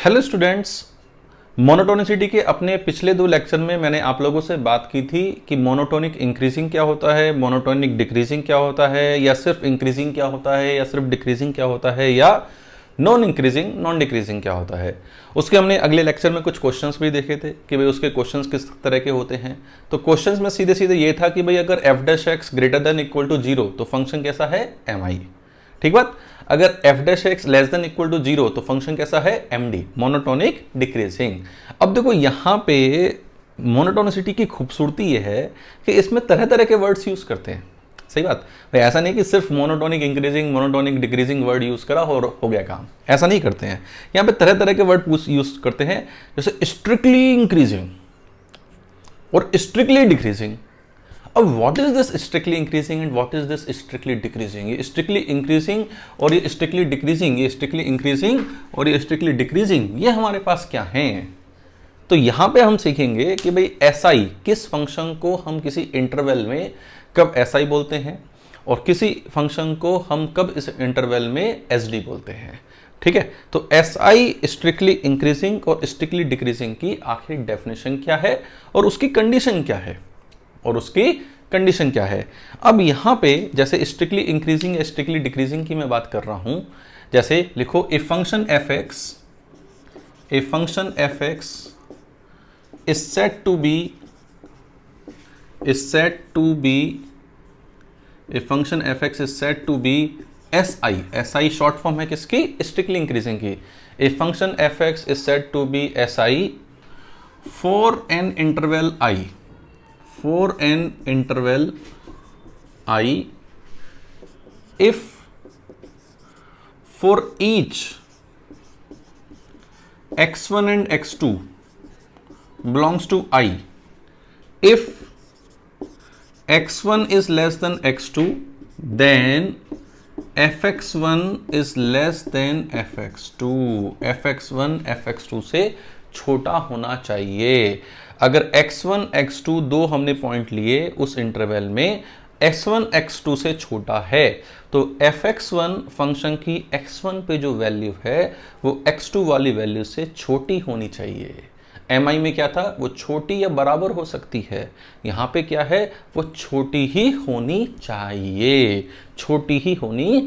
Hello students, monotonicity के अपने पिछले दो लेक्चर में मैंने आप लोगों से बात की थी कि मोनोटोनिक इंक्रीजिंग क्या होता है, मोनोटोनिक डिक्रीजिंग क्या होता है, या सिर्फ इंक्रीजिंग क्या होता है, या सिर्फ डिक्रीजिंग क्या होता है, या नॉन इंक्रीजिंग नॉन डिक्रीजिंग क्या होता है। उसके हमने अगले लेक्चर में कुछ क्वेश्चंस भी देखे थे कि भाई उसके क्वेश्चंस किस तरह के होते हैं। तो क्वेश्चंस में सीधे सीधे ये था कि भाई अगर F dash x greater than equal to zero तो फंक्शन कैसा है, एम आई। ठीक बात। अगर F dash x less than equal to zero तो फंक्शन कैसा है, एम डी, मोनोटोनिक डिक्रीजिंग। अब देखो यहाँ पे मोनोटोनिसिटी की खूबसूरती ये है कि इसमें तरह तरह के वर्ड्स यूज करते हैं। सही बात भाई, ऐसा नहीं कि सिर्फ monotonic increasing monotonic decreasing word use करा हो गया काम, ऐसा नहीं करते हैं। यहाँ पे तरह तरह के वर्ड यूज करते हैं, जैसे स्ट्रिक्टली इंक्रीजिंग और स्ट्रिक्टली डिक्रीजिंग। अब what is this strictly increasing and what is this strictly decreasing? ये स्ट्रिक्टली इंक्रीजिंग और ये स्ट्रिक्टली डिक्रीजिंग, ये स्ट्रिक्टली इंक्रीजिंग और ये स्ट्रिक्टली डिक्रीजिंग, ये हमारे पास क्या है? तो यहां पे हम सीखेंगे कि भाई एसआई किस फंक्शन को हम किसी इंटरवल में कब एसआई बोलते हैं और किसी फंक्शन को हम कब इस इंटरवल में एसडी बोलते हैं। ठीक है, तो एसआई स्ट्रिक्टली इंक्रीजिंग और स्ट्रिक्टली डिक्रीजिंग की आखिरी डेफिनेशन क्या है और उसकी कंडीशन क्या है अब यहां पे जैसे स्ट्रिक्टली इंक्रीजिंग या स्ट्रिक्टली डिक्रीजिंग की मैं बात कर रहा हूं, जैसे लिखो a function F x is said to be a function F x is said to be S I short form है किसकी, स्ट्रिक्टली इंक्रीजिंग की। A function F x is said to be S I for an interval I if for each x1 and x2 belongs to I, if x1 is less than x2 then fx1 is less than fx2, fx1 fx2 से छोटा होना चाहिए। अगर x1 x2 दो हमने point लिए उस interval में, x1 x2 से छोटा है तो fx1 फंक्शन की x1 पे जो वैल्यू है वो x2 वाली वैल्यू से छोटी होनी चाहिए। mi में क्या था, वो छोटी या बराबर हो सकती है, यहां पे क्या है, वो छोटी ही होनी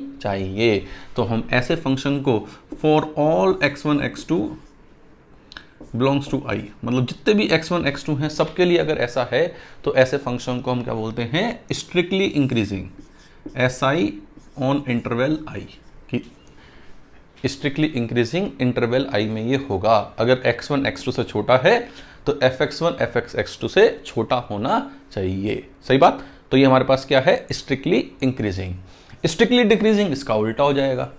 चाहिए। तो हम ऐसे फंक्शन को for all x1 x2 belongs to I, मतलब जितने भी x1 x2 हैं सबके लिए अगर ऐसा है तो ऐसे फंक्शन को हम क्या बोलते हैं, strictly increasing, S I on interval I, कि स्ट्रिक्टली इंक्रीजिंग इंटरवल आई में ये होगा। अगर x1 x2 से छोटा है तो fx1 fx2 से छोटा होना चाहिए। सही बात। तो ये हमारे पास क्या है, स्ट्रिक्टली इंक्रीजिंग। स्ट्रिक्टली डिक्रीजिंग इसका उल्टा हो जाएगा,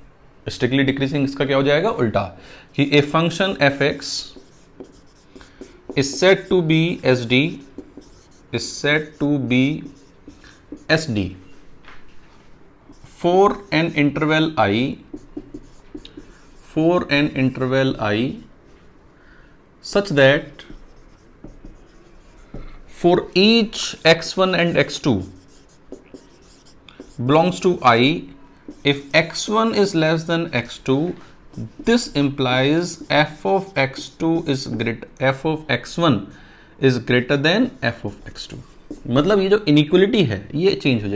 स्ट्रिक्टली डिक्रीजिंग इसका क्या हो जाएगा, उल्टा, कि a function fx is said to be SD for an interval I such that for each x1 and x2 belongs to I, if x1 is less than x2 this implies f of x1 is greater than f of x2। मतलब ये जो inequality है ये change हो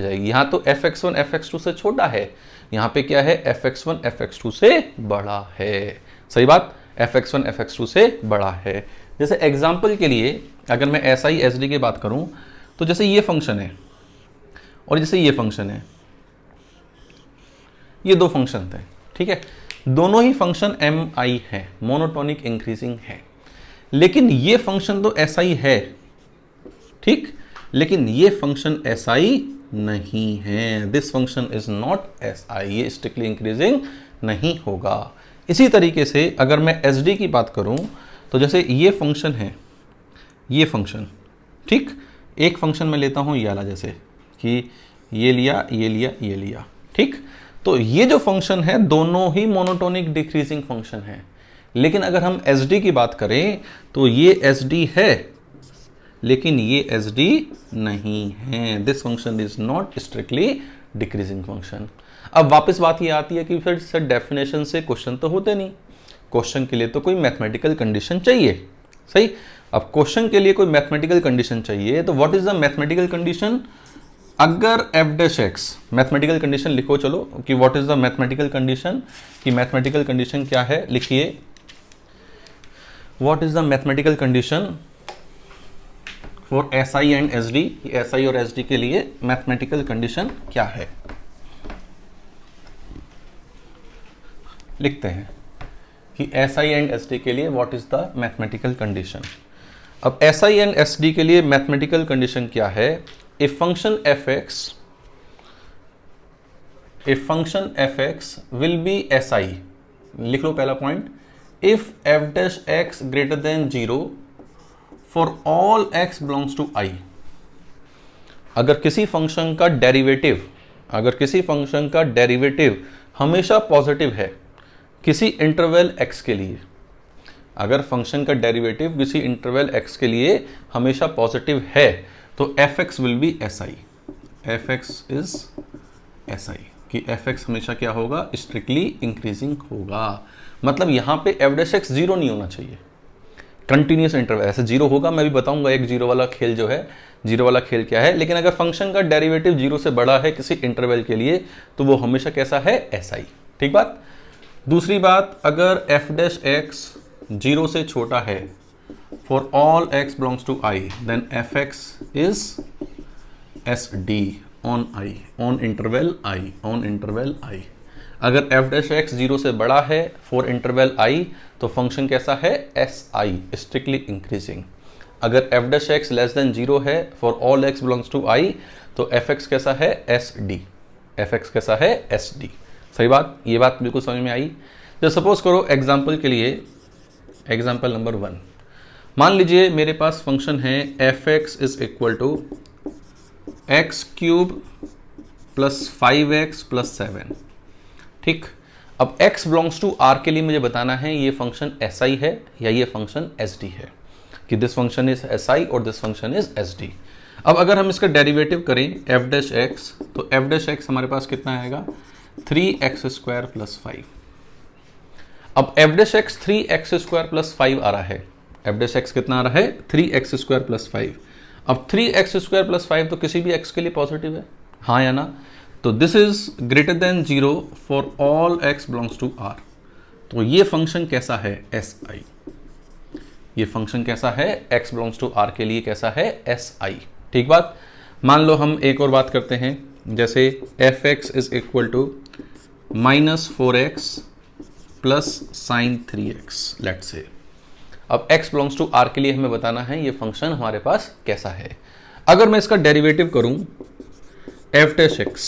जाएगी, यहां तो fx1 fx2 से छोटा है, यहां पे क्या है, fx1 fx2 से बड़ा है। सही बात, fx1 fx2 से बड़ा है। जैसे एग्जांपल के लिए अगर मैं SI SD की बात करूं तो जैसे ये फंक्शन है और जैसे ये फंक्शन है, ये दो फंक्शन थे। ठीक है, दोनों ही फंक्शन एम आई है, मोनोटोनिक इंक्रीजिंग है, लेकिन ये फंक्शन तो एस आई है, ठीक, लेकिन ये फंक्शन एस आई नहीं है। This function is not S I, ये स्ट्रिक्टली इंक्रीजिंग नहीं होगा। इसी तरीके से अगर मैं एस डी की बात करूं तो जैसे ये फंक्शन है, ये फंक्शन, ठीक, एक फंक्शन में लेता हूं ये वाला, जैसे कि ये लिया, ठीक, तो ये जो फंक्शन है दोनों ही मोनोटोनिक डिक्रीजिंग फंक्शन है। लेकिन अगर हम SD की बात करें तो ये SD है लेकिन ये SD नहीं है। This function is not strictly decreasing function. अब वापस बात ये आती है कि फिर सर डेफिनेशन से क्वेश्चन तो होते नहीं, क्वेश्चन के लिए तो कोई मैथमेटिकल कंडीशन चाहिए, सही। अब क्वेश्चन के लिए कोई मैथमेटिकल कंडीशन चाहिए, तो what is the mathematical condition? अगर F dash X, mathematical condition लिखो चलो कि what is the mathematical condition, कि मैथमेटिकल कंडीशन क्या है, लिखिए what is the mathematical condition for S I and S D, S I और एस डी के लिए मैथमेटिकल कंडीशन क्या है, लिखते हैं कि S I and S D के लिए what is the mathematical condition. अब S I and S D के लिए मैथमेटिकल कंडीशन क्या है? If function F X will be S I, लिख लो पहला point, if F dash x greater than 0 for all X belongs to I. अगर किसी फंक्शन का डेरिवेटिव हमेशा पॉजिटिव है किसी इंटरवल x के लिए, अगर फंक्शन का डेरिवेटिव किसी इंटरवल x के लिए हमेशा पॉजिटिव है, तो fx will be si, fx is si, कि fx हमेशा क्या होगा? स्ट्रिक्टली इंक्रीजिंग होगा। मतलब यहां पे f डैश x जीरो नहीं होना चाहिए, कंटिन्यूस इंटरवल ऐसे जीरो होगा, मैं भी बताऊंगा एक जीरो वाला खेल जो है, जीरो वाला खेल क्या है। लेकिन अगर फंक्शन का डेरिवेटिव जीरो से बड़ा है किसी इंटरवल के लिए, तो वो हमेशा कैसा है? si। ठीक बात। दूसरी बात, अगर f डैश x जीरो से छोटा है for all x belongs to i, then fx is sd on i, on interval i। अगर f डैश x जीरो से बड़ा है फॉर इंटरवल i, तो फंक्शन कैसा है? si, strictly increasing. अगर f dash x less than zero है for all x belongs to i, तो fx कैसा है? sd, fx कैसा है? sd। सही बात, ये बात बिल्कुल समझ में आई। जब सपोज करो एग्जाम्पल के लिए, एग्जाम्पल नंबर 1, मान लीजिए मेरे पास फंक्शन है f x is equal to x cube plus 5x plus 7। ठीक, अब x बिलोंग्स टू r के लिए मुझे बताना है ये फंक्शन si है या ये फंक्शन sd है, कि दिस फंक्शन इज si और दिस फंक्शन इज sd। अब अगर हम इसका डेरिवेटिव करें f डैश x, तो f डैश x हमारे पास कितना आएगा? 3x square plus 5। अब f dash x 3x square plus 5 आ रहा है, f डैश x कितना आ रहा है? 3x square plus 5। अब 3x स्क्वायर प्लस 5 तो किसी भी x के लिए पॉजिटिव है, हाँ या ना? तो this is greater than 0 for all x belongs to r। तो ये फंक्शन कैसा है? si। ये फंक्शन कैसा है? x बिलोंग्स टू r के लिए कैसा है? si। ठीक बात। मान लो हम एक और बात करते हैं, जैसे fx is equal to -4x plus sine 3x, let's say. अब x बिलोंग्स टू r के लिए हमें बताना है ये फंक्शन हमारे पास कैसा है। अगर मैं इसका डेरिवेटिव करूं f डैश x,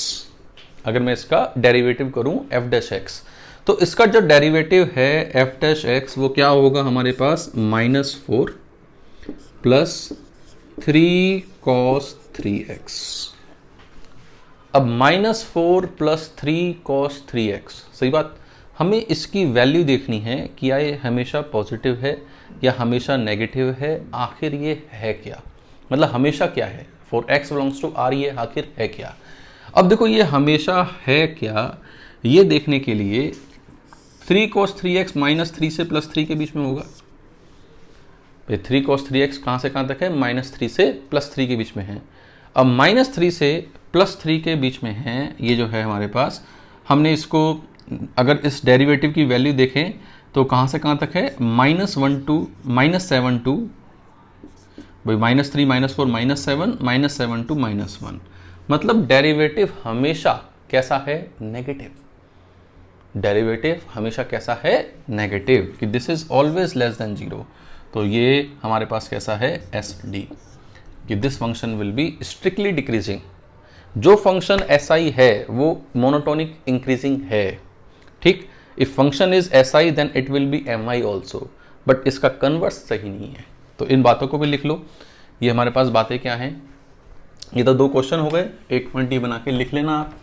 अगर मैं इसका डेरिवेटिव करूं f डैश x, तो इसका जो डेरिवेटिव है f डैश x वो क्या होगा हमारे पास? -4 प्लस 3 cos 3x। अब -4 प्लस 3 cos 3x, सही बात। हमें इसकी वैल्यू देखनी है कि ये हमेशा पॉजिटिव है या हमेशा नेगेटिव है, आखिर ये है क्या, मतलब हमेशा क्या है? For x belongs to r ये आखिर है क्या? अब देखो ये हमेशा है क्या, ये देखने के लिए 3 cos 3x -3 से +3 के बीच में होगा। 3 cos 3x कहाँ से कहाँ तक है? -3 से +3 के बीच में है। अब -3 से +3 के बीच में है, ये जो है हमारे पास, हमने इसको अगर इस डेरिवेटिव की वैल्यू देखें तो कहाँ से कहाँ तक है? -1 to -7 to भाई -3 -4 -7 -7 to -1। मतलब डेरिवेटिव हमेशा कैसा है? नेगेटिव। डेरिवेटिव हमेशा कैसा है? नेगेटिव, कि this is always less than 0। तो ये हमारे पास कैसा है? sd, कि this function will be strictly decreasing. जो फंक्शन si है वो मोनोटोनिक इंक्रीजिंग है। ठीक, if function is si then it will be mi also, but इसका कन्वर्स सही नहीं है। तो इन बातों को भी लिख लो। ये हमारे पास बातें क्या हैं? ये तो 2 क्वेश्चन हो गए, एक पॉइंट बना के लिख लेना आप।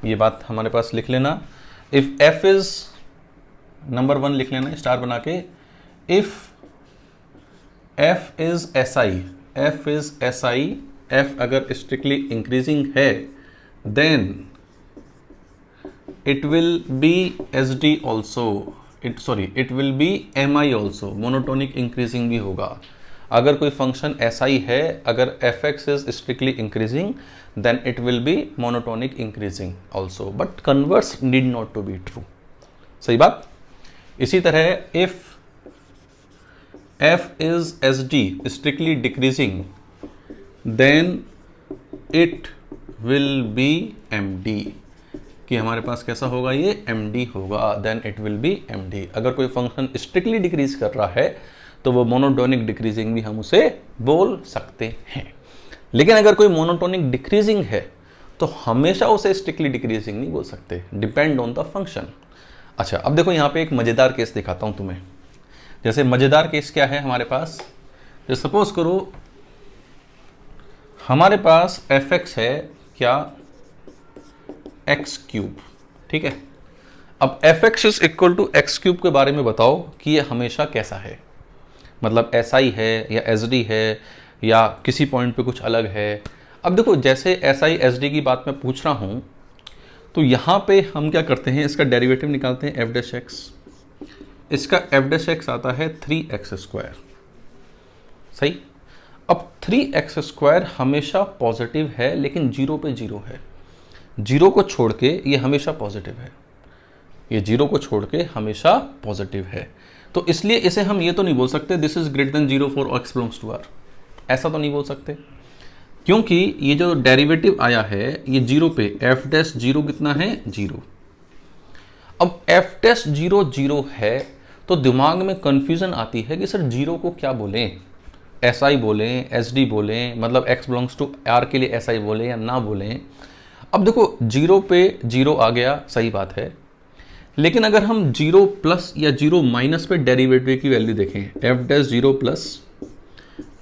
ये बात हमारे पास लिख लेना। इफ f इज नंबर 1 लिख लेना स्टार बना के, if f is S I, f is S I, f अगर स्ट्रिक्टली इंक्रीजिंग है then it will be S D also, it will be M I also, monotonic increasing भी होगा। अगर कोई फंक्शन एस आई है, अगर f x is strictly increasing then it will be monotonic increasing also, but converse need not to be true. सही बात। इसी तरह if f is S D strictly decreasing then it will be M D, कि हमारे पास कैसा होगा, ये एम डी होगा, then it will be M D. अगर कोई फंक्शन स्ट्रिक्टली डिक्रीज कर रहा है तो वो मोनोटोनिक डिक्रीजिंग भी हम उसे बोल सकते हैं। लेकिन अगर कोई मोनोटोनिक डिक्रीजिंग है तो हमेशा उसे स्ट्रिक्टली डिक्रीजिंग नहीं बोल सकते, डिपेंड ऑन द फंक्शन। अच्छा, अब देखो यहाँ पे एक मजेदार केस दिखाता हूं तुम्हें। जैसे मजेदार केस क्या है हमारे पास, जैसे सपोज करो हमारे पास एफ एक्स है क्या, एक्स क्यूब, ठीक है। अब f x is equal to x cube के बारे में बताओ कि ये हमेशा कैसा है, मतलब एस आई है या एस डी है या किसी पॉइंट पे कुछ अलग है। अब देखो जैसे एस आई एस डी की बात मैं पूछ रहा हूँ तो यहाँ पे हम क्या करते हैं, इसका डेरिवेटिव निकालते हैं एफ डैश एक्स। इसका एफ डैश एक्स आता है 3x², सही। अब 3x² हमेशा पॉजिटिव है लेकिन जीरो पे जीरो है, जीरो को छोड़ के ये हमेशा पॉजिटिव है, ये जीरो को छोड़ के हमेशा पॉजिटिव है। तो इसलिए इसे हम ये तो नहीं बोल सकते this is greater than 0 for x belongs to r, ऐसा तो नहीं बोल सकते, क्योंकि ये जो डेरिवेटिव आया है ये जीरो पे, एफ डैश जीरो कितना है, जीरो। अब एफ डैश जीरो जीरो है तो दिमाग में कंफ्यूजन आती है कि सर जीरो को क्या बोलें, एस आई बोलें, एस डी बोलें, मतलब x बिलोंग्स टू r के लिए एस आई बोलें या ना बोलें। अब देखो जीरो पे जीरो आ गया, सही बात है, लेकिन अगर हम जीरो प्लस या जीरो माइनस पे डेरिवेटिव की वैल्यू देखें, एफ डैश जीरो प्लस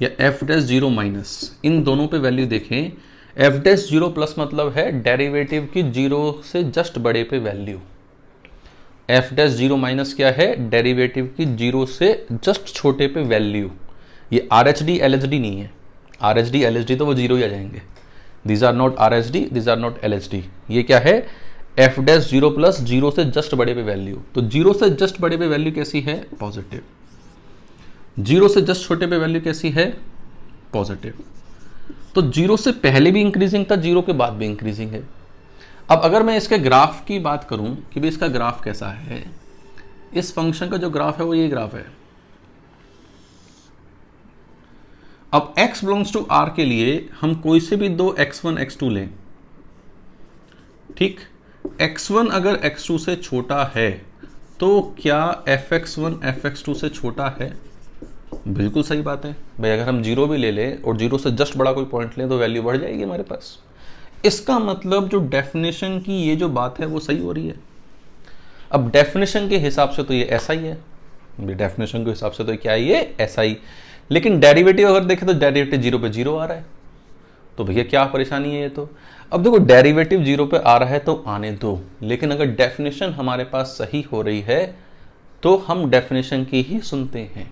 या एफ डैश जीरो माइनस, इन दोनों पे वैल्यू देखें, एफ डैश जीरो प्लस मतलब है डेरिवेटिव की जीरो से जस्ट बड़े पे value, F dash zero minus क्या है, डेरिवेटिव की जीरो से जस्ट छोटे पे वैल्यू। ये R H D L H D नहीं है, R H D L H D तो वो जीरो ही आ जाएंगे, these are not R H D, these are not L H D. ये क्या है, f dash zero plus zero से जस्ट बड़े पे वैल्यू। तो जीरो से जस्ट बड़े पे वैल्यू कैसी है, पॉजिटिव। जीरो से जस्ट छोटे पे वैल्यू कैसी है, पॉजिटिव। तो जीरो से पहले भी इंक्रीजिंग था, जीरो के बाद भी इंक्रीजिंग है। अब अगर मैं इसके ग्राफ की बात करूं कि भाई इसका ग्राफ कैसा है, इस फंक्शन का जो ग्राफ है वो ये ग्राफ है। अब x बिलोंग्स टू r के लिए हम कोई से भी दो x1 x2 लें, ठीक। x1 अगर x2 से छोटा है तो क्या fx1 fx2 से छोटा है, बिल्कुल सही बात है भाई। अगर हम जीरो भी ले लें और जीरो से जस्ट बड़ा कोई पॉइंट लें तो वैल्यू बढ़ जाएगी हमारे पास। इसका मतलब जो डेफिनेशन की ये जो बात है वो सही हो रही है। अब डेफिनेशन के हिसाब से तो ये ऐसा ही है, डेफिनेशन के हिसाब से तो क्या है, ये ऐसा ही। लेकिन डेरिवेटिव अगर देखें तो डेरिवेटिव जीरो पे जीरो आ रहा है, तो भैया क्या परेशानी है ये तो। अब देखो डेरिवेटिव जीरो पे आ रहा है तो आने दो, लेकिन अगर डेफिनेशन हमारे पास सही हो रही है तो हम डेफिनेशन की ही सुनते हैं।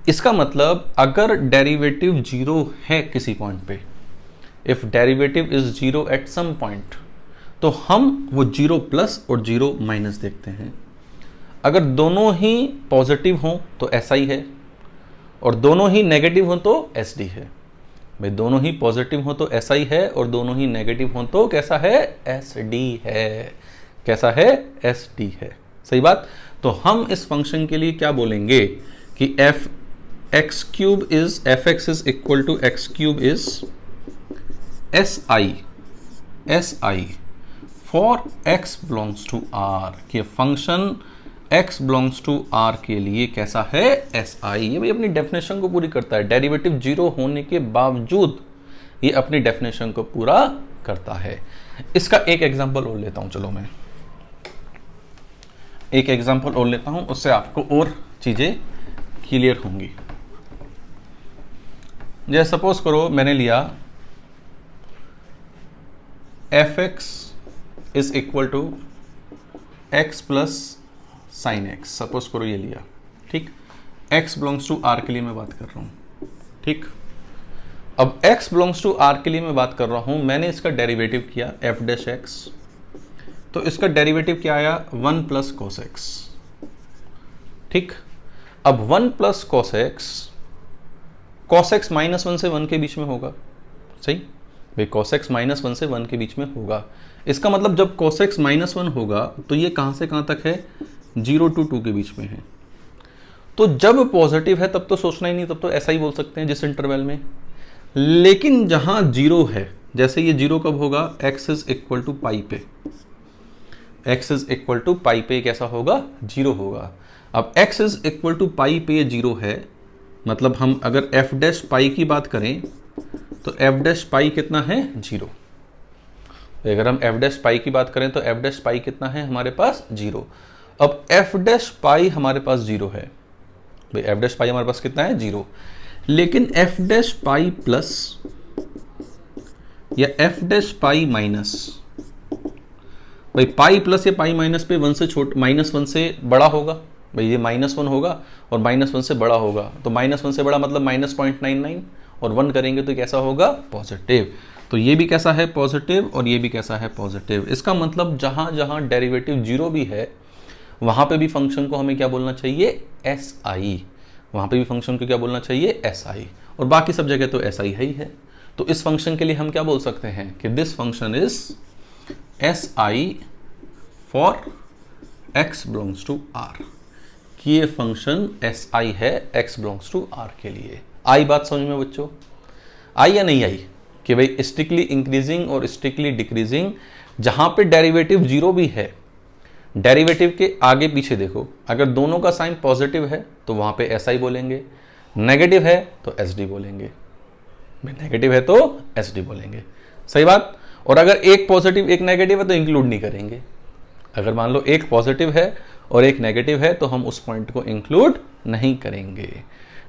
इसका मतलब अगर डेरिवेटिव जीरो है किसी पॉइंट पे, if derivative is zero at some point, तो हम वो जीरो प्लस और जीरो माइनस देखते हैं। अगर दोनों ही पॉजिटिव हों तो ऐसा ही है, और दोनों ही नेगेटिव हों तो एस डी है। भाई दोनों ही पॉजिटिव हों तो ऐसा ही है, और दोनों ही नेगेटिव हों तो कैसा है, एस डी है। कैसा है, एस डी है। सही बात। तो हम इस फंक्शन के लिए क्या बोलेंगे कि F X cube is, F x is equal to x cube is S I for X belongs to R, कि function x belongs to r के लिए कैसा है, एस आई। ये भाई अपनी डेफिनेशन को पूरी करता है, डेरिवेटिव जीरो होने के बावजूद ये अपनी डेफिनेशन को पूरा करता है। इसका एक एग्जांपल और लेता हूं, चलो मैं एक एग्जांपल और लेता हूं, उससे आपको और चीजें क्लियर होंगी। जैसे सपोज करो मैंने लिया f x is equal to x plus sine x, suppose करो ये लिया, ठीक। x बिलोंग्स टू r के लिए मैं बात कर रहा हूं, ठीक। अब x बिलोंग्स टू r के लिए मैं बात कर रहा हूं, मैंने इसका डेरिवेटिव किया f डैश x, तो इसका डेरिवेटिव क्या आया 1 प्लस cos x, ठीक। अब 1 प्लस cos x माइनस 1 से 1 के बीच में होगा, सही भाई, cos x माइनस 1 से 1 के बीच में होगा। इसका मतलब जब cos x माइनस 1 होगा तो ये कहां से कहां तक है, 0 to 2 के बीच में है। तो जब पॉजिटिव है तब तो सोचना ही नहीं, तब तो ऐसा ही बोल सकते हैं जिस इंटरवल में। लेकिन जहां 0 है, जैसे ये 0 कब होगा, x इज इक्वल टू पाई पे, x इज इक्वल टू पाई पे कैसा होगा, 0 होगा। अब x इज इक्वल टू पाई पे 0 है, मतलब हम अगर f डैश पाई की बात करें तो f डैश पाई कितना है, 0। अगर हम f डैश पाई की बात करें तो f डैश पाई कितना है हमारे पास, 0। अब f डैश पाई हमारे पास 0 है भाई, f डैश पाई हमारे पास कितना है, 0। लेकिन f डैश पाई प्लस या f डैश पाई माइनस, भाई पाई प्लस या पाई माइनस पे 1 से छोटा, माइनस 1 से बड़ा होगा भाई, ये -1 होगा और -1 से बड़ा होगा, तो -1 से बड़ा मतलब -0.99 और 1 करेंगे तो कैसा होगा, पॉजिटिव। तो ये भी कैसा है, पॉजिटिव, और ये भी कैसा है, पॉजिटिव। इसका मतलब जहां जहां डेरिवेटिव 0 भी है वहां पे भी फंक्शन को हमें क्या बोलना चाहिए, SI। वहां पे भी फंक्शन को क्या बोलना चाहिए, SI, और बाकी सब जगह तो SI है ही है। तो इस फंक्शन के लिए हम क्या बोल सकते हैं कि this function is SI for x belongs to r, कि ये फंक्शन SI है x बिलोंग्स टू r के लिए। आई बात समझ में बच्चों, आई या नहीं आई, कि भाई स्ट्रिक्टली इंक्रीजिंग और स्ट्रिक्टली डिक्रीजिंग, जहां पे डेरिवेटिव 0 भी है, डेरिवेटिव के आगे पीछे देखो, अगर दोनों का साइन पॉजिटिव है तो वहां पे SI बोलेंगे, नेगेटिव है तो SD बोलेंगे, नेगेटिव है तो SD बोलेंगे, सही बात। और अगर एक पॉजिटिव एक नेगेटिव है तो इंक्लूड नहीं करेंगे। अगर मान लो एक पॉजिटिव है और एक नेगेटिव है तो हम उस पॉइंट को इंक्लूड नहीं करेंगे।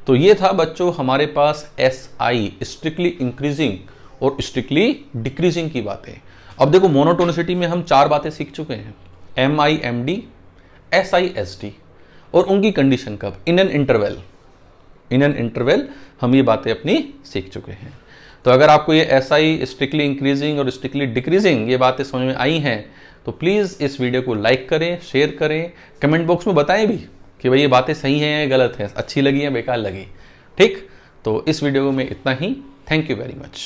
तो ये था बच्चों हमारे पास SI, स्ट्रिक्टली इंक्रीजिंग और स्ट्रिक्टली डिक्रीजिंग की बातें। अब देखो मोनोटोनिसिटी में हम 4 बातें सीख चुके हैं, MI MD, SI SD, और उनकी कंडीशन कब, इन एन इंटरवल हम ये बातें अपनी सीख चुके हैं। तो अगर आपको ये SI, स्ट्रिक्टली इंक्रीजिंग और स्ट्रिक्टली डिक्रीजिंग ये बातें समझ में आई हैं तो प्लीज़ इस वीडियो को लाइक करें, शेयर करें, कमेंट बॉक्स में बताएं भी कि भाई ये बातें सही हैं या गलत हैं, अच्छी लगी या बेकार लगी, ठीक। तो इस वीडियो में इतना ही, थैंक यू वेरी मच।